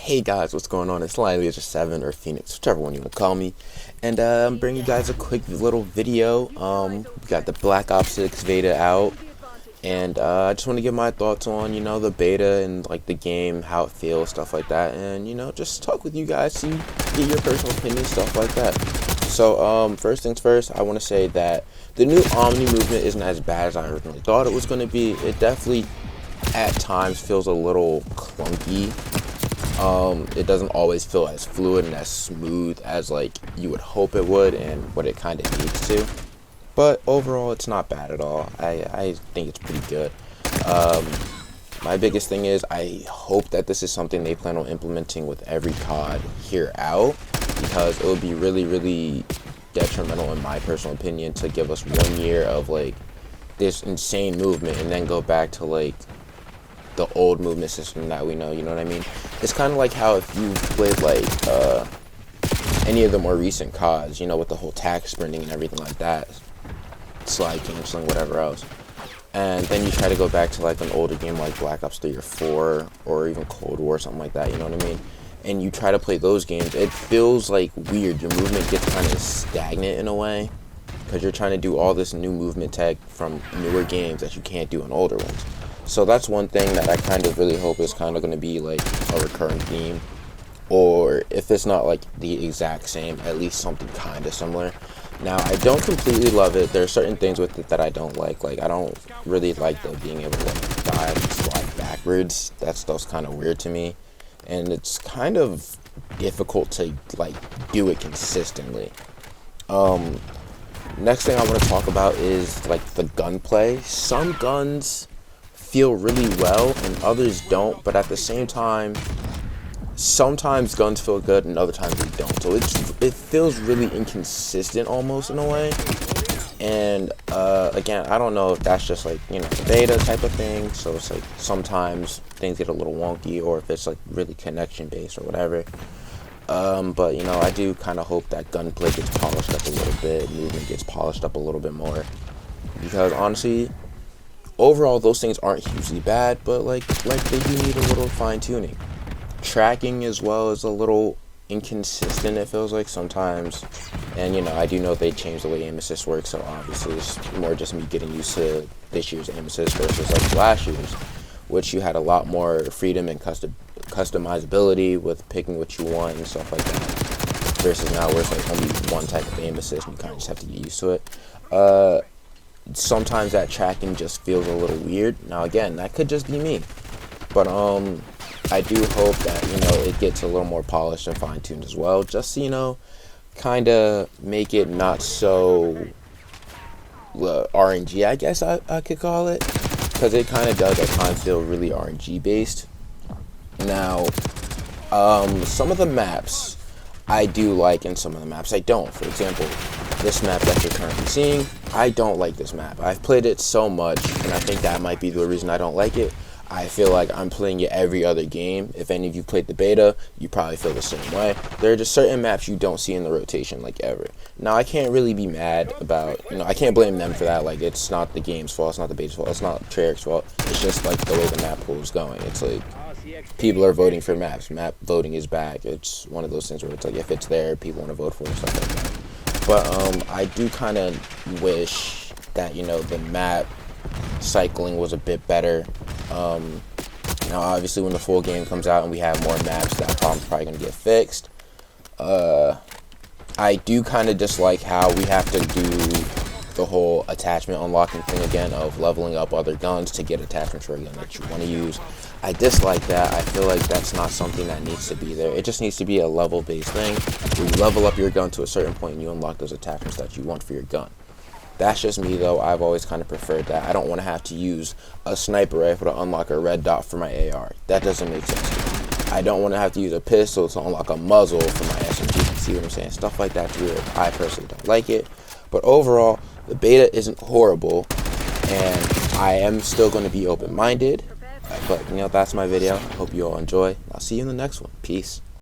Hey guys, what's going on? It's Lilia7 or Phoenix, whichever one you want to call me. And I'm bringing you guys a quick little video. We got the Black Ops 6 Beta out. And I just want to give my thoughts on, the beta and like the game, how it feels, stuff like that. And, just talk with you guys, get your personal opinion, stuff like that. So, first things first, I want to say that the new Omni movement isn't as bad as I originally thought it was going to be. It definitely, at times, feels a little clunky. It doesn't always feel as fluid and as smooth as like you would hope it would and what it kind of needs to. But overall, it's not bad at all. I think it's pretty good. My biggest thing is I hope that this is something they plan on implementing with every COD here out, because it would be really, really detrimental in my personal opinion to give us 1 year of like this insane movement and then go back to like the old movement system that we know, you know what I mean? It's kind of like how if you played like any of the more recent CODs, with the whole tax sprinting and everything like that, slide canceling, whatever else, and then you try to go back to like an older game like Black Ops 3 or 4 or even Cold War, something like that, you know what I mean? And you try to play those games, it feels like weird. Your movement gets kind of stagnant in a way because you're trying to do all this new movement tech from newer games that you can't do in older ones. So that's one thing that I kind of really hope is kind of going to be like a recurring theme, or if it's not like the exact same, at least something kind of similar. Now, I don't completely love it. There are certain things with it that I don't like. Like, I don't really like the being able to like dive and slide backwards. That stuff's kind of weird to me, and it's kind of difficult to like do it consistently. Next thing I want to talk about is like the gunplay. Some guns feel really well and others don't, but at the same time, sometimes guns feel good and other times they don't. So it feels really inconsistent almost in a way. And again, I don't know if that's just like the beta type of thing, so it's like sometimes things get a little wonky, or if it's like really connection based or whatever. But I do kind of hope that gunplay gets polished up a little bit, movement gets polished up a little bit more, because honestly, overall, those things aren't hugely bad, but like they do need a little fine tuning. Tracking as well is a little inconsistent, it feels like sometimes, and I do know they changed the way aim assist works, so obviously it's more just me getting used to this year's aim assist versus like last year's, which you had a lot more freedom and customizability with picking what you want and stuff like that, versus now where it's like only one type of aim assist and you kind of just have to get used to it. Sometimes that tracking just feels a little weird. Now again, that could just be me, but I do hope that it gets a little more polished and fine-tuned as well, just to kind of make it not so RNG, I guess I could call it, because it kind of does at times feel really RNG based. Now some of the maps I do like and some of the maps I don't. For example, this map that you're currently seeing, I don't like this map. I've played it so much, and I think that might be the reason I don't like it. I feel like I'm playing it every other game. If any of you played the beta, you probably feel the same way. There are just certain maps you don't see in the rotation like ever. Now, I can't really be mad about, I can't blame them for that. Like, it's not the game's fault, it's not the beta's fault, it's not Treyarch's fault. It's just like the way the map pool is going. It's like people are voting for maps. Map voting is back. It's one of those things where it's like if it's there, people want to vote for it and stuff like that. But I do kind of wish that the map cycling was a bit better. Now obviously when the full game comes out and we have more maps, that problem's probably going to get fixed. I do kind of dislike how we have to do the whole attachment unlocking thing again of leveling up other guns to get attachments for a gun that you want to use. I dislike that. I feel like that's not something that needs to be there. It just needs to be a level based thing where you level up your gun to a certain point and you unlock those attachments that you want for your gun. That's just me though. I've always kind of preferred that. I don't want to have to use a sniper rifle to unlock a red dot for my AR. That doesn't make sense to me. I don't want to have to use a pistol to unlock a muzzle for my SMG. See what I'm saying? Stuff like that's weird. I personally don't like it. But overall, the beta isn't horrible, and I am still going to be open-minded. But that's my video. I hope you all enjoy. I'll see you in the next one. Peace.